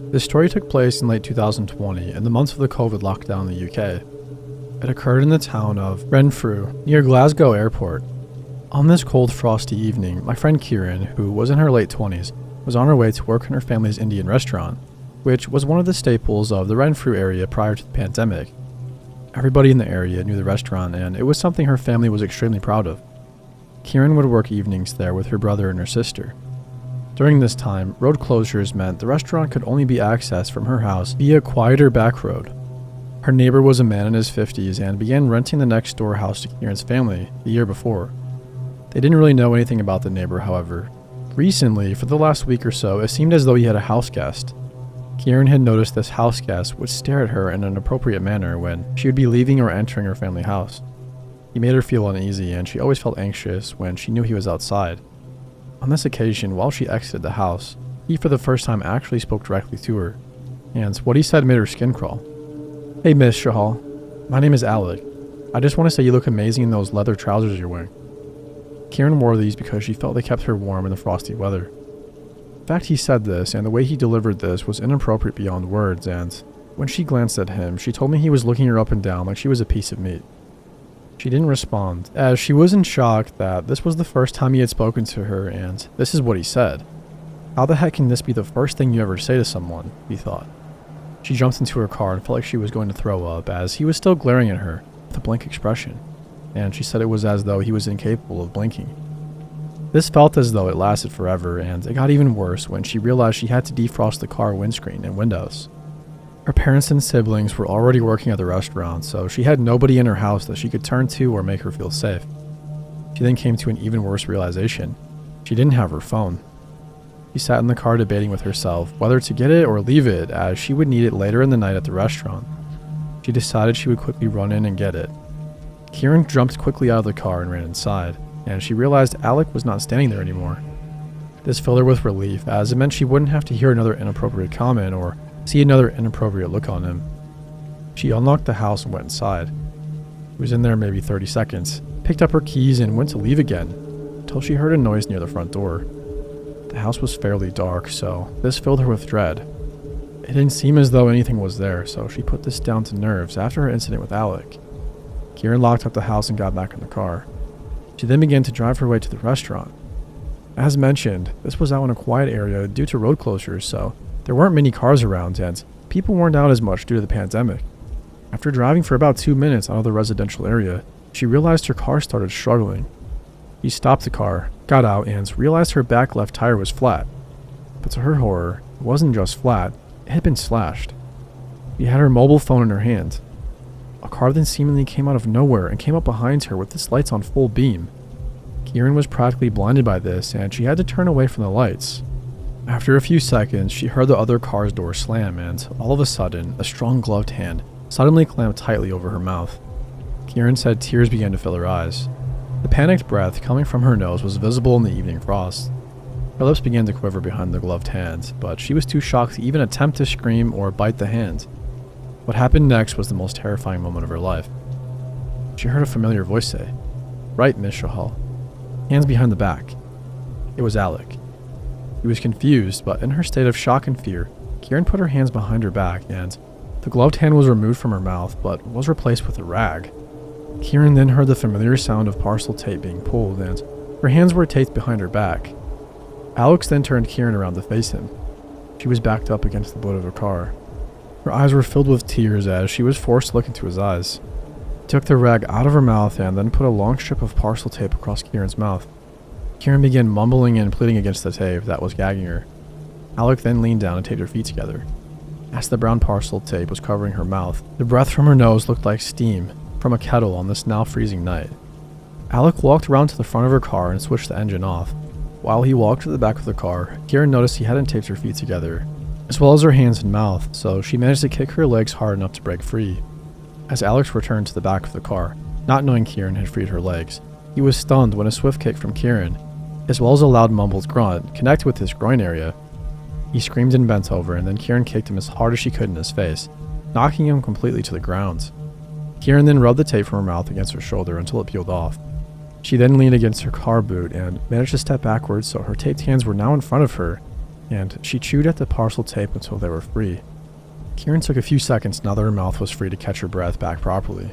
This story took place in late 2020, in the months of the COVID lockdown in the UK. It occurred in the town of Renfrew, near Glasgow Airport. On this cold, frosty evening, my friend Kieran, who was in her late 20s, was on her way to work in her family's Indian restaurant, which was one of the staples of the Renfrew area prior to the pandemic. Everybody in the area knew the restaurant, and it was something her family was extremely proud of. Kieran would work evenings there with her brother and her sister. During this time, road closures meant the restaurant could only be accessed from her house via a quieter back road. Her neighbor was a man in his 50s and began renting the next door house to Kieran's family the year before. They didn't really know anything about the neighbor, however. Recently, for the last week or so, it seemed as though he had a house guest. Kieran had noticed this house guest would stare at her in an inappropriate manner when she would be leaving or entering her family house. He made her feel uneasy, and she always felt anxious when she knew he was outside. On this occasion, while she exited the house, he for the first time actually spoke directly to her, and what he said made her skin crawl. "Hey Miss Shahal, my name is Alec. I just want to say you look amazing in those leather trousers you're wearing." Kieran wore these because she felt they kept her warm in the frosty weather. In fact, he said this, and the way he delivered this was inappropriate beyond words, and when she glanced at him, she told me he was looking her up and down like she was a piece of meat. She didn't respond, as she was in shock that this was the first time he had spoken to her, and this is what he said. How the heck can this be the first thing you ever say to someone, he thought. She jumped into her car and felt like she was going to throw up, as he was still glaring at her with a blank expression, and she said it was as though he was incapable of blinking. This felt as though it lasted forever, and it got even worse when she realized she had to defrost the car windscreen and windows. Her parents and siblings were already working at the restaurant, so she had nobody in her house that she could turn to or make her feel safe. She then came to an even worse realization. She didn't have her phone. She sat in the car debating with herself whether to get it or leave it, as she would need it later in the night at the restaurant. She decided she would quickly run in and get it. Kieran jumped quickly out of the car and ran inside, and she realized Alec was not standing there anymore. This filled her with relief, as it meant she wouldn't have to hear another inappropriate comment or see another inappropriate look on him. She unlocked the house and went inside. He was in there maybe 30 seconds, picked up her keys and went to leave again, until she heard a noise near the front door. The house was fairly dark, so this filled her with dread. It didn't seem as though anything was there, so she put this down to nerves after her incident with Alec. Kieran locked up the house and got back in the car. She then began to drive her way to the restaurant. As mentioned, this was out in a quiet area due to road closures, so there weren't many cars around and people weren't out as much due to the pandemic. After driving for about 2 minutes out of the residential area, she realized her car started struggling. She stopped the car, got out, and realized her back left tire was flat. But to her horror, it wasn't just flat, it had been slashed. She had her mobile phone in her hand. A car then seemingly came out of nowhere and came up behind her with its lights on full beam. Kieran was practically blinded by this, and she had to turn away from the lights. After a few seconds, she heard the other car's door slam, and all of a sudden, a strong gloved hand suddenly clamped tightly over her mouth. Kieran said tears began to fill her eyes. The panicked breath coming from her nose was visible in the evening frost. Her lips began to quiver behind the gloved hand, but she was too shocked to even attempt to scream or bite the hand. What happened next was the most terrifying moment of her life. She heard a familiar voice say, "Right, Miss Shahal. Hands behind the back." It was Alec. He was confused, but in her state of shock and fear, Kieran put her hands behind her back, and the gloved hand was removed from her mouth, but was replaced with a rag. Kieran then heard the familiar sound of parcel tape being pulled, and her hands were taped behind her back. Alex then turned Kieran around to face him. She was backed up against the boot of her car. Her eyes were filled with tears as she was forced to look into his eyes. He took the rag out of her mouth and then put a long strip of parcel tape across Kieran's mouth. Kieran began mumbling and pleading against the tape that was gagging her. Alec then leaned down and taped her feet together. As the brown parcel tape was covering her mouth, the breath from her nose looked like steam from a kettle on this now freezing night. Alec walked around to the front of her car and switched the engine off. While he walked to the back of the car, Kieran noticed he hadn't taped her feet together, as well as her hands and mouth, so she managed to kick her legs hard enough to break free. As Alex returned to the back of the car, not knowing Kieran had freed her legs, he was stunned when a swift kick from Kieran, as well as a loud mumbled grunt, connected with his groin area. He screamed and bent over, and then Kieran kicked him as hard as she could in his face, knocking him completely to the ground. Kieran then rubbed the tape from her mouth against her shoulder until it peeled off. She then leaned against her car boot and managed to step backwards, so her taped hands were now in front of her, and she chewed at the parcel tape until they were free. Kieran took a few seconds now that her mouth was free to catch her breath back properly.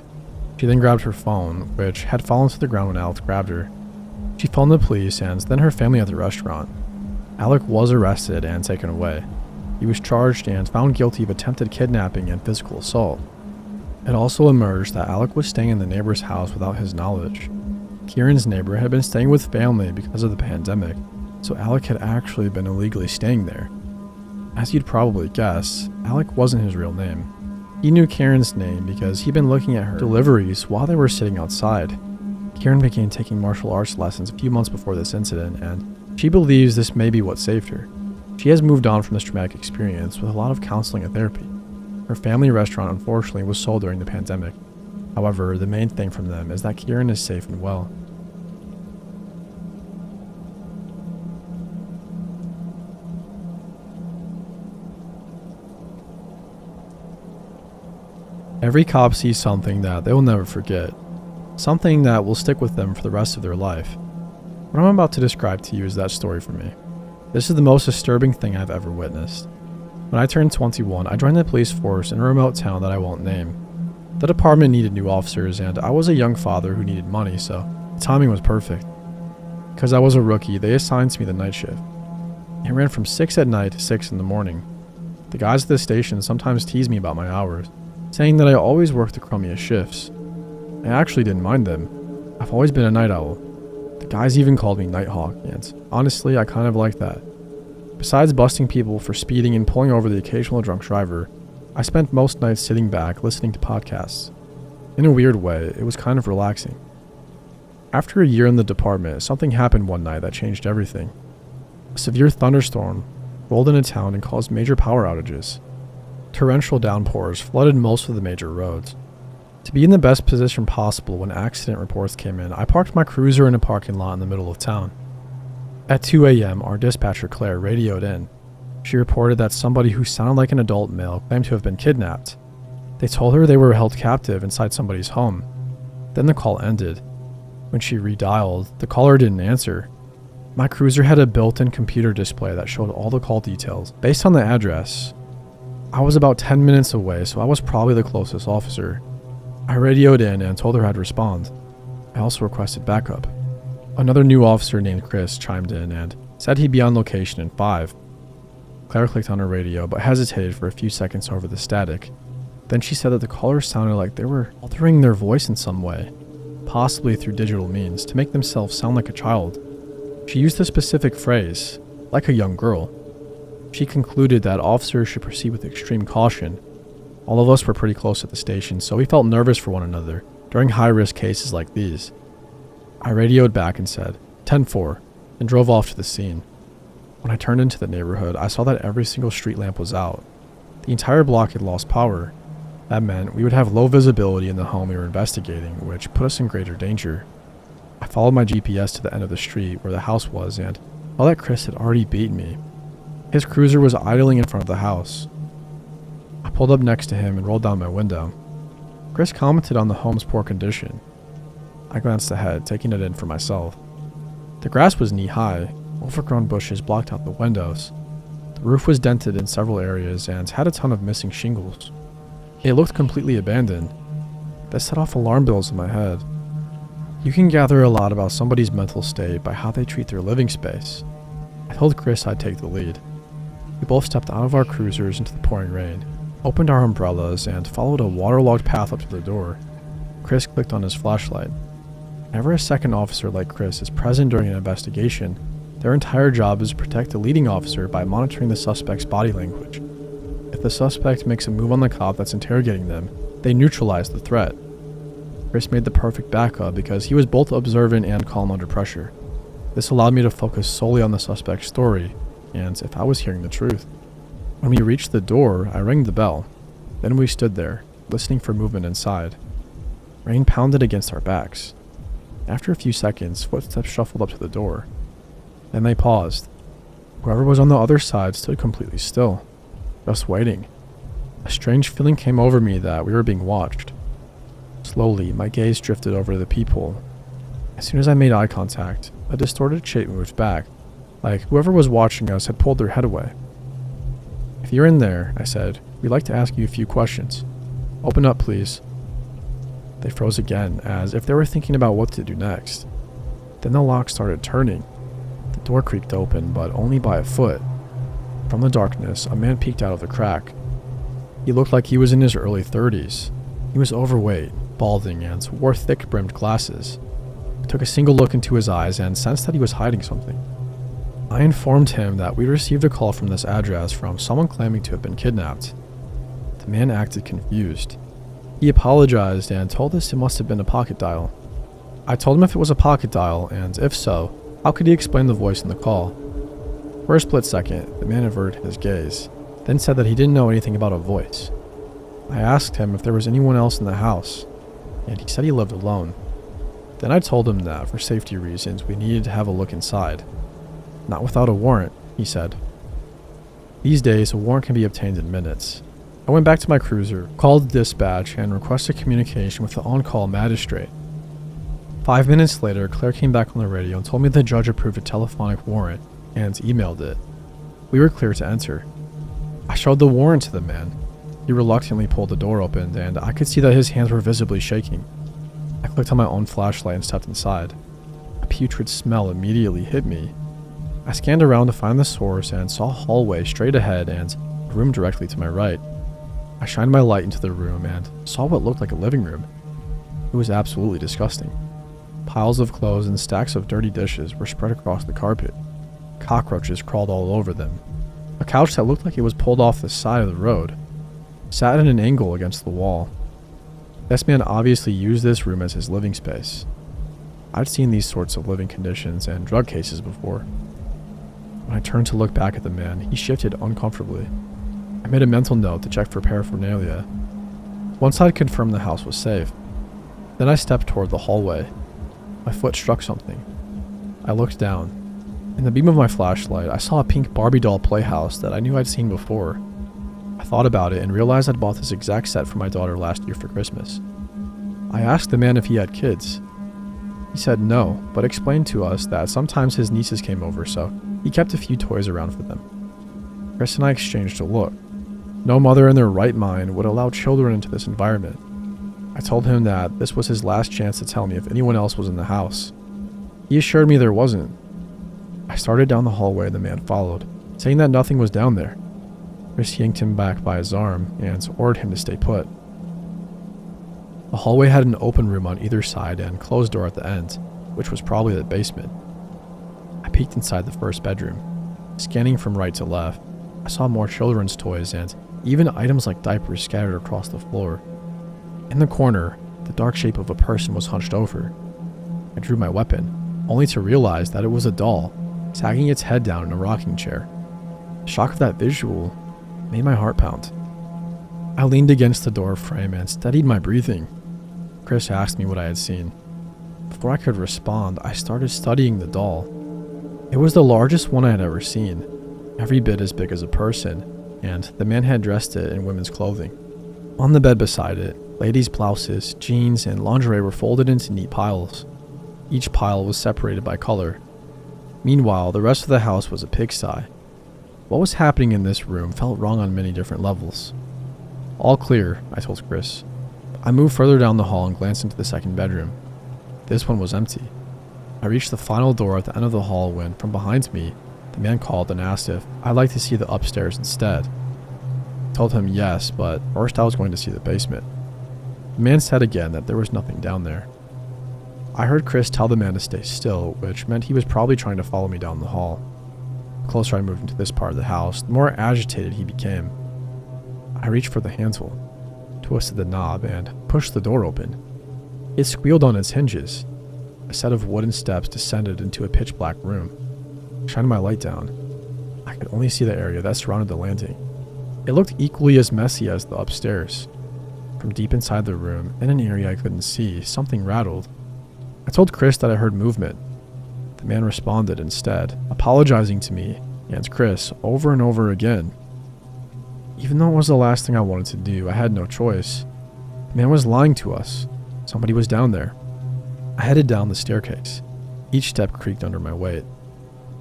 She then grabbed her phone, which had fallen to the ground when Alex grabbed her. She phoned the police and then her family at the restaurant. Alec was arrested and taken away. He was charged and found guilty of attempted kidnapping and physical assault. It also emerged that Alec was staying in the neighbor's house without his knowledge. Kieran's neighbor had been staying with family because of the pandemic, so Alec had actually been illegally staying there. As you'd probably guess, Alec wasn't his real name. He knew Kieran's name because he'd been looking at her deliveries while they were sitting outside. Kieran began taking martial arts lessons a few months before this incident, and she believes this may be what saved her. She has moved on from this traumatic experience with a lot of counseling and therapy. Her family restaurant unfortunately was sold during the pandemic. However, the main thing from them is that Kieran is safe and well. Every cop sees something that they will never forget, something that will stick with them for the rest of their life. What I'm about to describe to you is that story for me. This is the most disturbing thing I've ever witnessed. When I turned 21, I joined the police force in a remote town that I won't name. The department needed new officers, and I was a young father who needed money, so the timing was perfect. Because I was a rookie, they assigned to me the night shift. It ran from 6 at night to 6 in the morning. The guys at the station sometimes teased me about my hours, saying that I always worked the crummiest shifts. I actually didn't mind them. I've always been a night owl. The guys even called me Nighthawk, and honestly, I kind of like that. Besides busting people for speeding and pulling over the occasional drunk driver, I spent most nights sitting back listening to podcasts. In a weird way, it was kind of relaxing. After a year in the department, something happened one night that changed everything. A severe thunderstorm rolled into town and caused major power outages. Torrential downpours flooded most of the major roads. To be in the best position possible when accident reports came in, I parked my cruiser in a parking lot in the middle of town. At 2 a.m., our dispatcher Claire radioed in. She reported that somebody who sounded like an adult male claimed to have been kidnapped. They told her they were held captive inside somebody's home. Then the call ended. When she redialed, the caller didn't answer. My cruiser had a built-in computer display that showed all the call details based on the address. I was about 10 minutes away, so I was probably the closest officer. I radioed in and told her I'd respond. I also requested backup. Another new officer named Chris chimed in and said he'd be on location in 5. Claire clicked on her radio but hesitated for a few seconds over the static. Then she said that the callers sounded like they were altering their voice in some way, possibly through digital means, to make themselves sound like a child. She used a specific phrase, like a young girl. She concluded that officers should proceed with extreme caution. All of us were pretty close at the station, so we felt nervous for one another during high-risk cases like these. I radioed back and said, 10-4, and drove off to the scene. When I turned into the neighborhood, I saw that every single street lamp was out. The entire block had lost power. That meant we would have low visibility in the home we were investigating, which put us in greater danger. I followed my GPS to the end of the street where the house was and saw that Chris had already beaten me. His cruiser was idling in front of the house. I pulled up next to him and rolled down my window. Chris commented on the home's poor condition. I glanced ahead, taking it in for myself. The grass was knee-high. Overgrown bushes blocked out the windows. The roof was dented in several areas and had a ton of missing shingles. It looked completely abandoned. That set off alarm bells in my head. You can gather a lot about somebody's mental state by how they treat their living space. I told Chris I'd take the lead. We both stepped out of our cruisers into the pouring rain, opened our umbrellas, and followed a waterlogged path up to the door. Chris clicked on his flashlight. Whenever a second officer like Chris is present during an investigation, their entire job is to protect the leading officer by monitoring the suspect's body language. If the suspect makes a move on the cop that's interrogating them, they neutralize the threat. Chris made the perfect backup because he was both observant and calm under pressure. This allowed me to focus solely on the suspect's story, and if I was hearing the truth. When we reached the door, I rang the bell. Then we stood there, listening for movement inside. Rain pounded against our backs. After a few seconds, footsteps shuffled up to the door. Then they paused. Whoever was on the other side stood completely still, just waiting. A strange feeling came over me that we were being watched. Slowly, my gaze drifted over to the peephole. As soon as I made eye contact, a distorted shape moved back. like whoever was watching us had pulled their head away. "If you're in there," I said, "we'd like to ask you a few questions. Open up, please." They froze again, as if they were thinking about what to do next. Then the lock started turning. The door creaked open, but only by a foot. From the darkness, a man peeked out of the crack. He looked like he was in his early 30s. He was overweight, balding, and wore thick-brimmed glasses. I took a single look into his eyes and sensed that he was hiding something. I informed him that we received a call from this address from someone claiming to have been kidnapped. The man acted confused. He apologized and told us it must have been a pocket dial. I told him if it was a pocket dial, and if so, how could he explain the voice in the call? For a split second, the man averted his gaze, then said that he didn't know anything about a voice. I asked him if there was anyone else in the house, and he said he lived alone. Then I told him that, for safety reasons, we needed to have a look inside. "Not without a warrant," he said. These days, a warrant can be obtained in minutes. I went back to my cruiser, called dispatch, and requested communication with the on-call magistrate. 5 minutes later, Claire came back on the radio and told me the judge approved a telephonic warrant and emailed it. We were clear to enter. I showed the warrant to the man. He reluctantly pulled the door open, and I could see that his hands were visibly shaking. I clicked on my own flashlight and stepped inside. A putrid smell immediately hit me. I scanned around to find the source and saw a hallway straight ahead and a room directly to my right. I shined my light into the room and saw what looked like a living room. It was absolutely disgusting. Piles of clothes and stacks of dirty dishes were spread across the carpet. Cockroaches crawled all over them. A couch that looked like it was pulled off the side of the road sat at an angle against the wall. This man obviously used this room as his living space. I'd seen these sorts of living conditions and drug cases before. When I turned to look back at the man, he shifted uncomfortably. I made a mental note to check for paraphernalia. Once I'd confirmed the house was safe, then I stepped toward the hallway. My foot struck something. I looked down. In the beam of my flashlight, I saw a pink Barbie doll playhouse that I knew I'd seen before. I thought about it and realized I'd bought this exact set for my daughter last year for Christmas. I asked the man if he had kids. He said no, but explained to us that sometimes his nieces came over, so he kept a few toys around for them. Chris and I exchanged a look. No mother in their right mind would allow children into this environment. I told him that this was his last chance to tell me if anyone else was in the house. He assured me there wasn't. I started down the hallway and the man followed, saying that nothing was down there. Chris yanked him back by his arm and ordered him to stay put. The hallway had an open room on either side and closed door at the end, which was probably the basement. I peeked inside the first bedroom. Scanning from right to left, I saw more children's toys and even items like diapers scattered across the floor. In the corner, the dark shape of a person was hunched over. I drew my weapon, only to realize that it was a doll, sagging its head down in a rocking chair. The shock of that visual made my heart pound. I leaned against the door frame and steadied my breathing. Chris asked me what I had seen. Before I could respond, I started studying the doll. It was the largest one I had ever seen, every bit as big as a person, and the man had dressed it in women's clothing. On the bed beside it, ladies' blouses, jeans, and lingerie were folded into neat piles. Each pile was separated by color. Meanwhile, the rest of the house was a pigsty. What was happening in this room felt wrong on many different levels. "All clear," I told Chris. I moved further down the hall and glanced into the second bedroom. This one was empty. I reached the final door at the end of the hall when, from behind me, the man called and asked if I'd like to see the upstairs instead. I told him yes, but first I was going to see the basement. The man said again that there was nothing down there. I heard Chris tell the man to stay still, which meant he was probably trying to follow me down the hall. The closer I moved into this part of the house, the more agitated he became. I reached for the handle, twisted the knob, and pushed the door open. It squealed on its hinges. A set of wooden steps descended into a pitch-black room. I shined my light down. I could only see the area that surrounded the landing. It looked equally as messy as the upstairs. From deep inside the room, in an area I couldn't see, something rattled. I told Chris that I heard movement. The man responded instead, apologizing to me and Chris over and over again. Even though it was the last thing I wanted to do, I had no choice. The man was lying to us. Somebody was down there. I headed down the staircase. Each step creaked under my weight.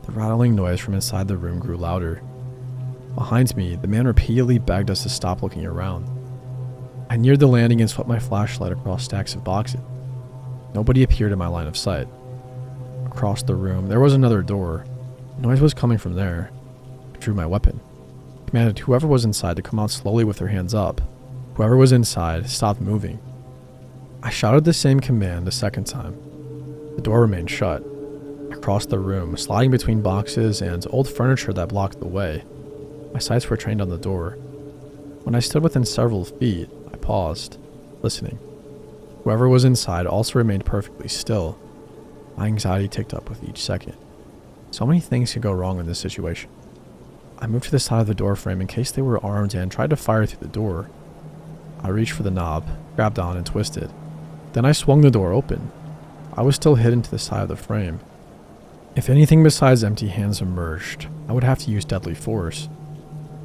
The rattling noise from inside the room grew louder. Behind me, the man repeatedly begged us to stop looking around. I neared the landing and swept my flashlight across stacks of boxes. Nobody appeared in my line of sight. Across the room, there was another door. The noise was coming from there. I drew my weapon. Commanded whoever was inside to come out slowly with their hands up. Whoever was inside stopped moving. I shouted the same command a second time. The door remained shut. I crossed the room, sliding between boxes and old furniture that blocked the way. My sights were trained on the door. When I stood within several feet, I paused, listening. Whoever was inside also remained perfectly still. My anxiety ticked up with each second. So many things could go wrong in this situation. I moved to the side of the door frame in case they were armed and tried to fire through the door. I reached for the knob, grabbed on, and twisted. Then I swung the door open. I was still hidden to the side of the frame. If anything besides empty hands emerged, I would have to use deadly force.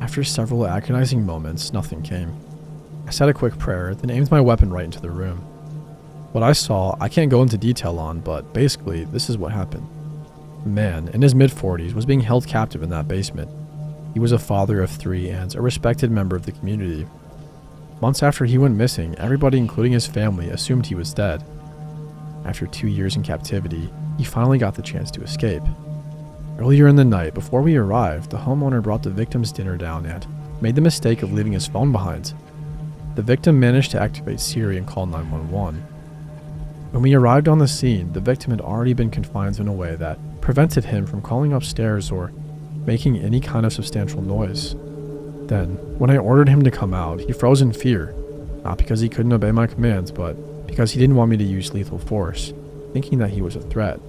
After several agonizing moments, nothing came. I said a quick prayer, then aimed my weapon right into the room. What I saw, I can't go into detail on, but basically, this is what happened. A man, in his mid-40s, was being held captive in that basement. He was a father of 3 and a respected member of the community. Months after he went missing, everybody, including his family, assumed he was dead. After 2 years in captivity, he finally got the chance to escape. Earlier in the night, before we arrived, the homeowner brought the victim's dinner down and made the mistake of leaving his phone behind. The victim managed to activate Siri and call 911. When we arrived on the scene, the victim had already been confined in a way that prevented him from calling upstairs or making any kind of substantial noise. Then, when I ordered him to come out, he froze in fear, not because he couldn't obey my commands, but because he didn't want me to use lethal force, thinking that he was a threat.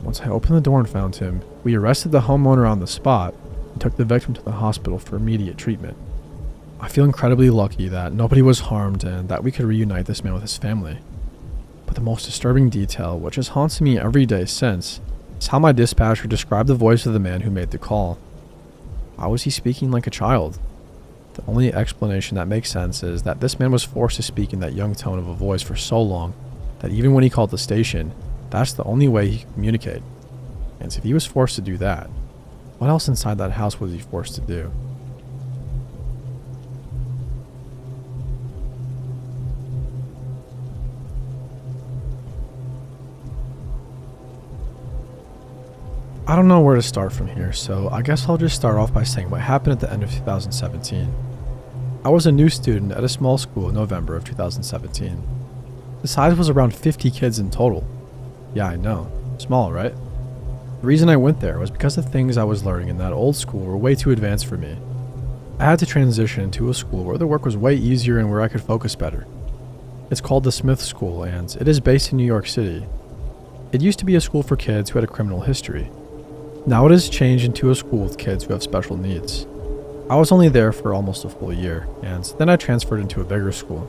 Once I opened the door and found him, we arrested the homeowner on the spot and took the victim to the hospital for immediate treatment. I feel incredibly lucky that nobody was harmed and that we could reunite this man with his family. But the most disturbing detail, which has haunted me every day since, is how my dispatcher described the voice of the man who made the call. How was he speaking like a child? The only explanation that makes sense is that this man was forced to speak in that young tone of a voice for so long that even when he called the station, that's the only way he could communicate. And if he was forced to do that, what else inside that house was he forced to do? I don't know where to start from here, so I guess I'll just start off by saying what happened at the end of 2017. I was a new student at a small school in November of 2017. The size was around 50 kids in total. Yeah, I know. Small, right? The reason I went there was because the things I was learning in that old school were way too advanced for me. I had to transition to a school where the work was way easier and where I could focus better. It's called the Smith School, and it is based in New York City. It used to be a school for kids who had a criminal history. Now it has changed into a school with kids who have special needs. I was only there for almost a full year, and then I transferred into a bigger school.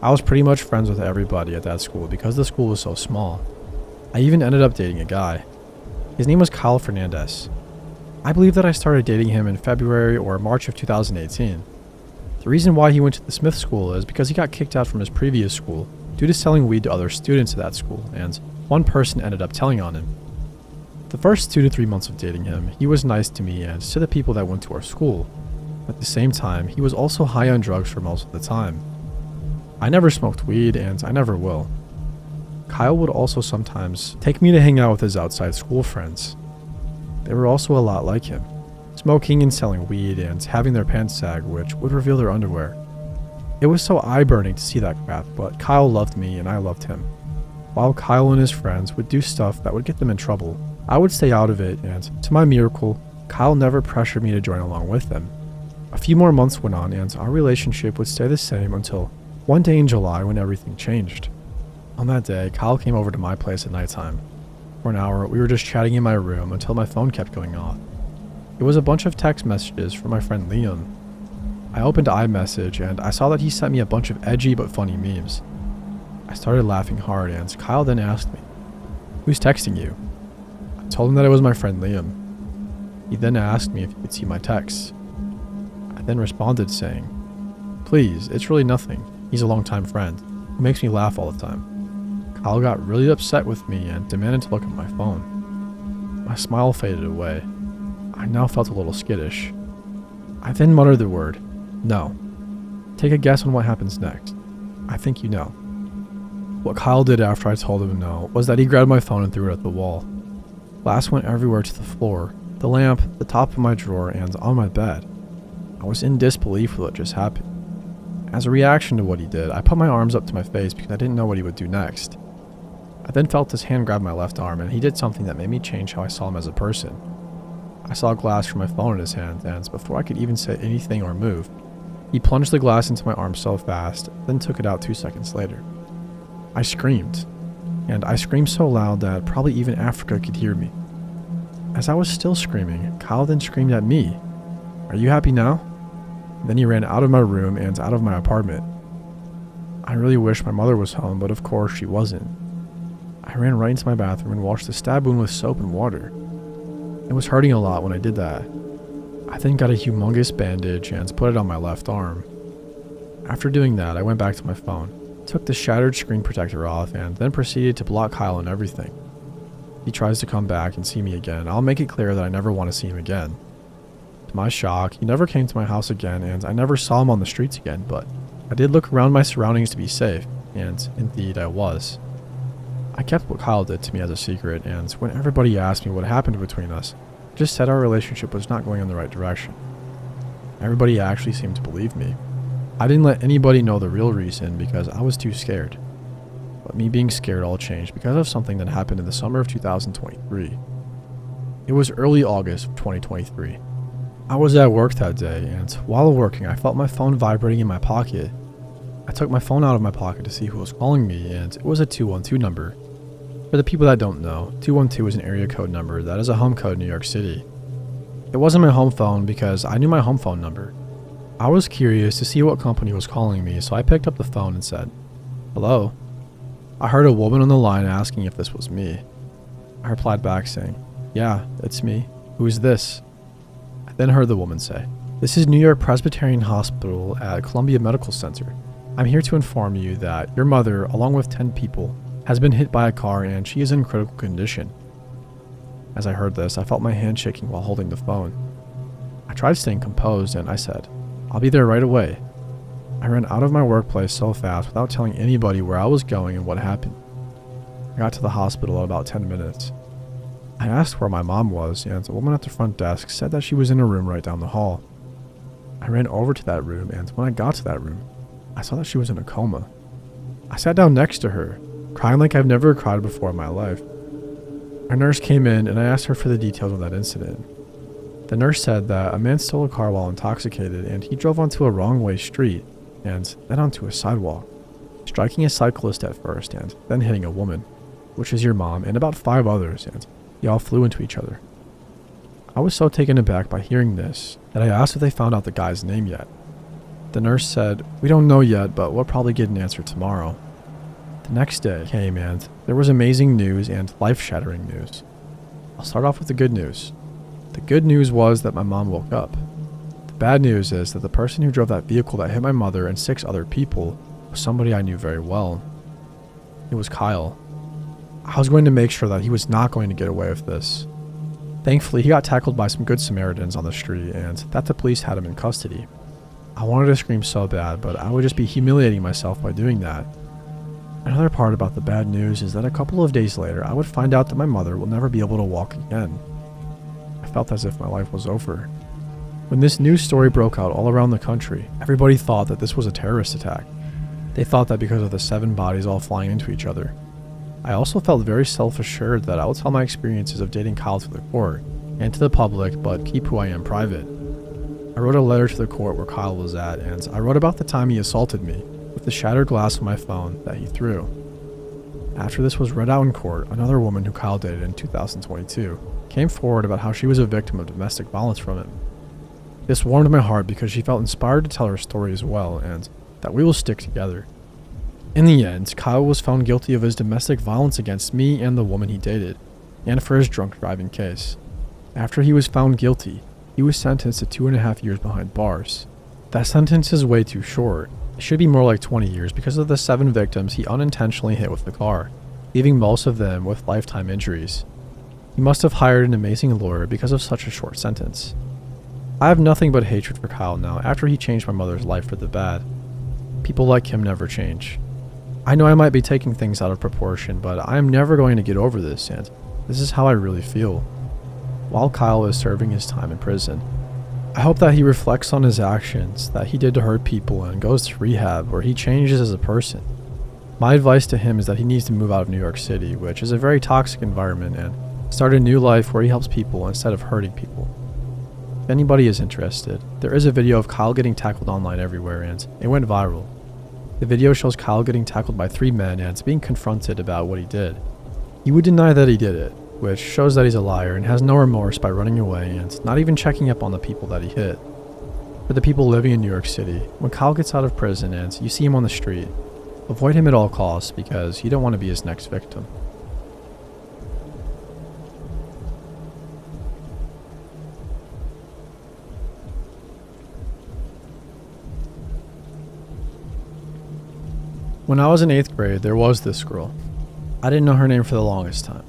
I was pretty much friends with everybody at that school because the school was so small. I even ended up dating a guy. His name was Kyle Fernandez. I believe that I started dating him in February or March of 2018. The reason why he went to the Smith School is because he got kicked out from his previous school due to selling weed to other students at that school, and one person ended up telling on him. The first 2 to 3 months of dating him, he was nice to me and to the people that went to our school. At the same time, he was also high on drugs for most of the time. I never smoked weed, and I never will. Kyle would also sometimes take me to hang out with his outside school friends. They were also a lot like him, smoking and selling weed and having their pants sag, which would reveal their underwear. It was so eye-burning to see that crap, but Kyle loved me and I loved him. While Kyle and his friends would do stuff that would get them in trouble, I would stay out of it, and to my miracle, Kyle never pressured me to join along with them. A few more months went on and our relationship would stay the same until one day in July when everything changed. On that day, Kyle came over to my place at nighttime. For an hour, we were just chatting in my room until my phone kept going off. It was a bunch of text messages from my friend Liam. I opened iMessage and I saw that he sent me a bunch of edgy but funny memes. I started laughing hard and Kyle then asked me, "Who's texting you?" I told him that it was my friend Liam. He then asked me if he could see my texts. I then responded saying, "Please, it's really nothing. He's a longtime friend who makes me laugh all the time." Kyle got really upset with me and demanded to look at my phone. My smile faded away. I now felt a little skittish. I then muttered the word, "No." Take a guess on what happens next. I think you know. What Kyle did after I told him no was that he grabbed my phone and threw it at the wall. Glass went everywhere to the floor, the lamp, the top of my drawer, and on my bed. I was in disbelief with what just happened. As a reaction to what he did, I put my arms up to my face because I didn't know what he would do next. I then felt his hand grab my left arm, and he did something that made me change how I saw him as a person. I saw glass from my phone in his hand, and before I could even say anything or move, he plunged the glass into my arm so fast, then took it out 2 seconds later. I screamed, and I screamed so loud that probably even Africa could hear me. As I was still screaming, Kyle then screamed at me, "Are you happy now?" Then he ran out of my room and out of my apartment. I really wish my mother was home, but of course she wasn't. I ran right into my bathroom and washed the stab wound with soap and water. It was hurting a lot when I did that. I then got a humongous bandage and put it on my left arm. After doing that, I went back to my phone, took the shattered screen protector off, and then proceeded to block Kyle and everything. If he tries to come back and see me again, I'll make it clear that I never want to see him again. To my shock, he never came to my house again, and I never saw him on the streets again, but I did look around my surroundings to be safe, and indeed I was. I kept what Kyle did to me as a secret, and when everybody asked me what happened between us, I just said our relationship was not going in the right direction. Everybody actually seemed to believe me. I didn't let anybody know the real reason because I was too scared. But me being scared all changed because of something that happened in the summer of 2023. It was early August of 2023. I was at work that day, and while working, I felt my phone vibrating in my pocket. I took my phone out of my pocket to see who was calling me, and it was a 212 number. For the people that don't know, 212 is an area code number that is a home code in New York City. It wasn't my home phone because I knew my home phone number. I was curious to see what company was calling me, so I picked up the phone and said, "Hello?" I heard a woman on the line asking if this was me. I replied back saying, "Yeah, it's me. Who is this?" I then heard the woman say, "This is New York Presbyterian Hospital at Columbia Medical Center. I'm here to inform you that your mother, along with 10 people, has been hit by a car and she is in critical condition." As I heard this, I felt my hand shaking while holding the phone. I tried staying composed and I said, "I'll be there right away." I ran out of my workplace so fast without telling anybody where I was going and what happened. I got to the hospital in about 10 minutes. I asked where my mom was, and a woman at the front desk said that she was in a room right down the hall. I ran over to that room, and when I got to that room, I saw that she was in a coma. I sat down next to her, crying like I've never cried before in my life. Our nurse came in, and I asked her for the details of that incident. The nurse said that a man stole a car while intoxicated, and he drove onto a wrong-way street, and then onto a sidewalk, striking a cyclist at first, and then hitting a woman, which is your mom, and about 5 others, and they all flew into each other. I was so taken aback by hearing this that I asked if they found out the guy's name yet. The nurse said, "We don't know yet, but we'll probably get an answer tomorrow." The next day came, and there was amazing news and life-shattering news. I'll start off with the good news. The good news was that my mom woke up. The bad news is that the person who drove that vehicle that hit my mother and 6 other people was somebody I knew very well. It was Kyle. I was going to make sure that he was not going to get away with this. Thankfully, he got tackled by some good Samaritans on the street, and that the police had him in custody. I wanted to scream so bad, but I would just be humiliating myself by doing that. Another part about the bad news is that a couple of days later, I would find out that my mother will never be able to walk again. I felt as if my life was over. When this news story broke out all around the country, everybody thought that this was a terrorist attack. They thought that because of the 7 bodies all flying into each other. I also felt very self-assured that I would tell my experiences of dating Kyle to the court and to the public, but keep who I am private. I wrote a letter to the court where Kyle was at, and I wrote about the time he assaulted me with the shattered glass of my phone that he threw. After this was read out in court, another woman who Kyle dated in 2022 came forward about how she was a victim of domestic violence from him. This warmed my heart because she felt inspired to tell her story as well, and that we will stick together. In the end, Kyle was found guilty of his domestic violence against me and the woman he dated, and for his drunk driving case. After he was found guilty, he was sentenced to 2.5 years behind bars. That sentence is way too short. It should be more like 20 years because of the 7 victims he unintentionally hit with the car, leaving most of them with lifetime injuries. He must have hired an amazing lawyer because of such a short sentence. I have nothing but hatred for Kyle now after he changed my mother's life for the bad. People like him never change. I know I might be taking things out of proportion, but I am never going to get over this, and this is how I really feel. While Kyle is serving his time in prison, I hope that he reflects on his actions that he did to hurt people and goes to rehab where he changes as a person. My advice to him is that he needs to move out of New York City, which is a very toxic environment, and start a new life where he helps people instead of hurting people. If anybody is interested, there is a video of Kyle getting tackled online everywhere, and it went viral. The video shows Kyle getting tackled by 3 men and being confronted about what he did. He would deny that he did it, which shows that he's a liar and has no remorse by running away and not even checking up on the people that he hit. For the people living in New York City, when Kyle gets out of prison and you see him on the street, avoid him at all costs because you don't want to be his next victim. When I was in 8th grade, there was this girl. I didn't know her name for the longest time.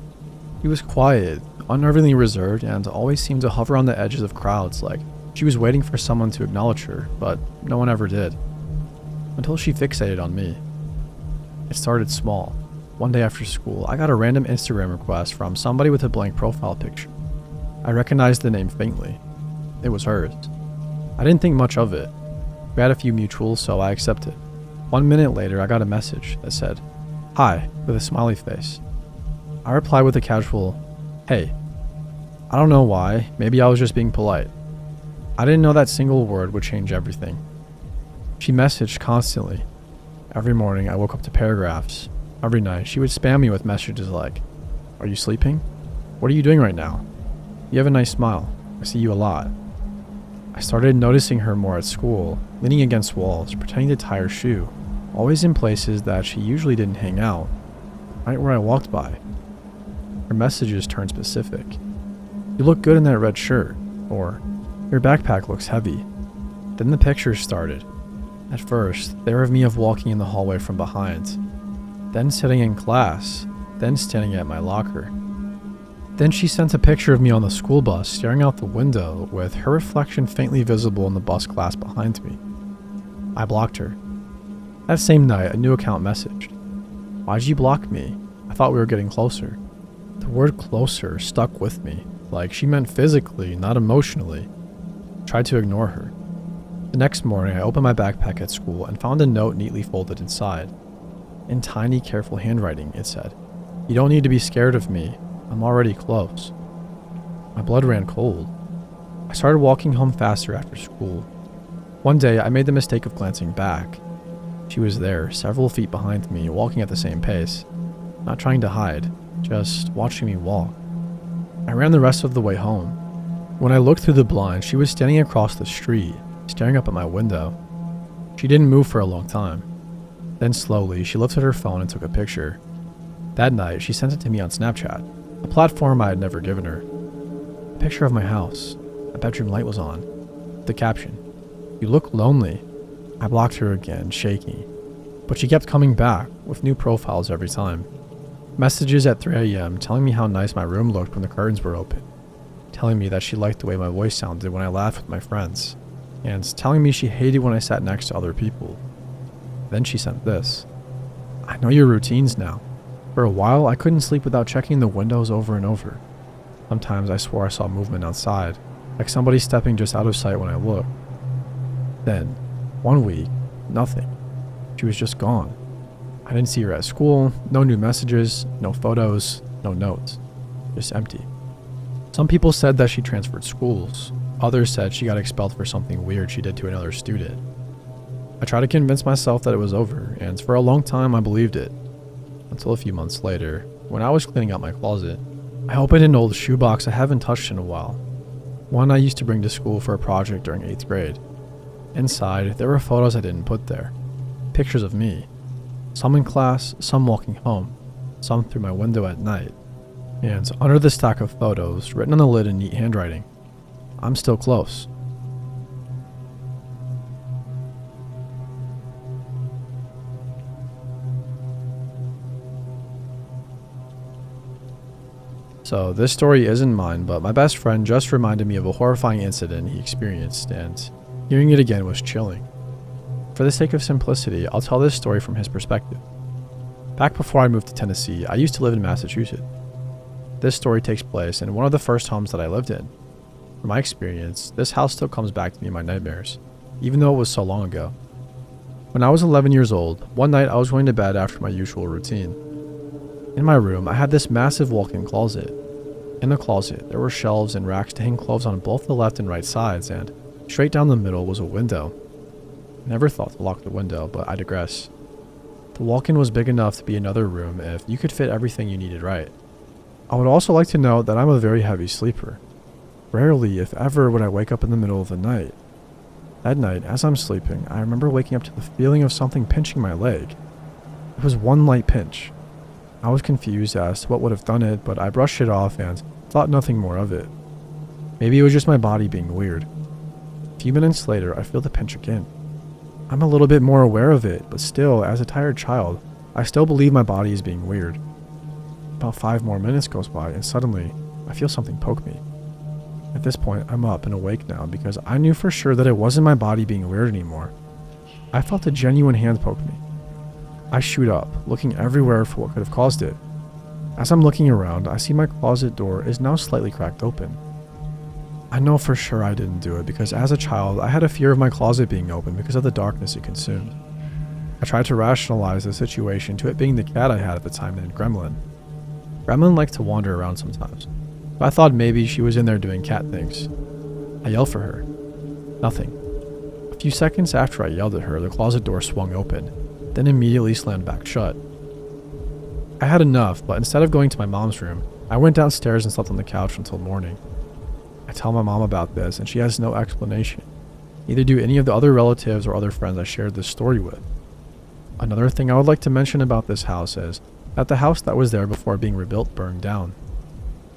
She was quiet, unnervingly reserved, and always seemed to hover on the edges of crowds like she was waiting for someone to acknowledge her, but no one ever did. Until she fixated on me. It started small. One day after school, I got a random Instagram request from somebody with a blank profile picture. I recognized the name faintly. It was hers. I didn't think much of it. We had a few mutuals, so I accepted. 1 minute later, I got a message that said, "Hi," with a smiley face. I replied with a casual, "Hey." I don't know why, maybe I was just being polite. I didn't know that single word would change everything. She messaged constantly. Every morning, I woke up to paragraphs. Every night, she would spam me with messages like, "Are you sleeping? What are you doing right now? You have a nice smile. I see you a lot." I started noticing her more at school, leaning against walls, pretending to tie her shoe, always in places that she usually didn't hang out, right where I walked by. Her messages turned specific. "You look good in that red shirt," or "Your backpack looks heavy." Then the pictures started. At first, they were of me walking in the hallway from behind, then sitting in class, then standing at my locker. Then she sent a picture of me on the school bus staring out the window with her reflection faintly visible in the bus glass behind me. I blocked her. That same night, a new account messaged. "Why'd you block me? I thought we were getting closer." The word "closer" stuck with me, like she meant physically, not emotionally. I tried to ignore her. The next morning, I opened my backpack at school and found a note neatly folded inside. In tiny, careful handwriting, it said, "You don't need to be scared of me. I'm already close." My blood ran cold. I started walking home faster after school. One day, I made the mistake of glancing back. She was there, several feet behind me, walking at the same pace. Not trying to hide, just watching me walk. I ran the rest of the way home. When I looked through the blind, she was standing across the street, staring up at my window. She didn't move for a long time. Then slowly, she lifted her phone and took a picture. That night, she sent it to me on Snapchat, a platform I had never given her. A picture of my house. My bedroom light was on. The caption, "You look lonely." I blocked her again, shaking. But she kept coming back, with new profiles every time. Messages at 3 a.m. telling me how nice my room looked when the curtains were open. Telling me that she liked the way my voice sounded when I laughed with my friends. And telling me she hated when I sat next to other people. Then she sent this. "I know your routines now. For a while, I couldn't sleep without checking the windows over and over. Sometimes I swore I saw movement outside, like somebody stepping just out of sight when I looked. Then, 1 week, nothing. She was just gone. I didn't see her at school, no new messages, no photos, no notes. Just empty. Some people said that she transferred schools. Others said she got expelled for something weird she did to another student. I tried to convince myself that it was over, and for a long time I believed it. Until a few months later, when I was cleaning out my closet, I opened an old shoebox I haven't touched in a while. One I used to bring to school for a project during 8th grade. Inside, there were photos I didn't put there. Pictures of me. Some in class, some walking home, some through my window at night. And under the stack of photos, written on the lid in neat handwriting, "I'm still close." So this story isn't mine, but my best friend just reminded me of a horrifying incident he experienced, and hearing it again was chilling. For the sake of simplicity, I'll tell this story from his perspective. Back before I moved to Tennessee, I used to live in Massachusetts. This story takes place in one of the first homes that I lived in. From my experience, this house still comes back to me in my nightmares, even though it was so long ago. When I was 11 years old, one night I was going to bed after my usual routine. In my room, I had this massive walk-in closet. In the closet, there were shelves and racks to hang clothes on both the left and right sides, and straight down the middle was a window. I never thought to lock the window, but I digress. The walk-in was big enough to be another room if you could fit everything you needed right. I would also like to note that I'm a very heavy sleeper. Rarely, if ever, would I wake up in the middle of the night. That night, as I'm sleeping, I remember waking up to the feeling of something pinching my leg. It was one light pinch. I was confused as to what would have done it, but I brushed it off and thought nothing more of it. Maybe it was just my body being weird. A few minutes later, I feel the pinch again. I'm a little bit more aware of it, but still, as a tired child, I still believe my body is being weird. About 5 more minutes goes by, and suddenly, I feel something poke me. At this point, I'm up and awake now because I knew for sure that it wasn't my body being weird anymore. I felt a genuine hand poke me. I shoot up, looking everywhere for what could have caused it. As I'm looking around, I see my closet door is now slightly cracked open. I know for sure I didn't do it because as a child, I had a fear of my closet being open because of the darkness it consumed. I tried to rationalize the situation to it being the cat I had at the time named Gremlin. Gremlin liked to wander around sometimes, but I thought maybe she was in there doing cat things. I yelled for her. Nothing. A few seconds after I yelled at her, the closet door swung open, then immediately slammed back shut. I had enough, but instead of going to my mom's room, I went downstairs and slept on the couch until morning. I tell my mom about this, and she has no explanation. Neither do any of the other relatives or other friends I shared this story with. Another thing I would like to mention about this house is that the house that was there before being rebuilt burned down.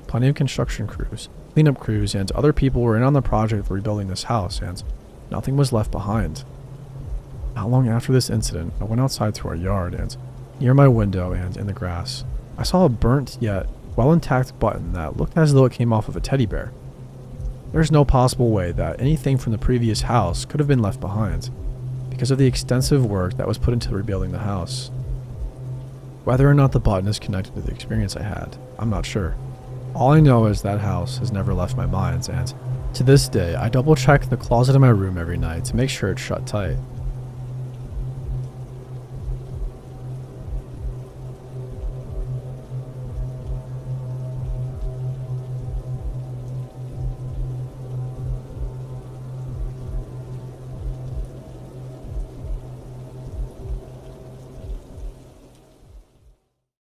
Plenty of construction crews, cleanup crews, and other people were in on the project of rebuilding this house, and nothing was left behind. Not long after this incident, I went outside to our yard, and near my window and in the grass, I saw a burnt yet well-intact button that looked as though it came off of a teddy bear. There's no possible way that anything from the previous house could have been left behind, because of the extensive work that was put into rebuilding the house. Whether or not the button is connected to the experience I had, I'm not sure. All I know is that house has never left my mind, and to this day, I double check the closet in my room every night to make sure it's shut tight.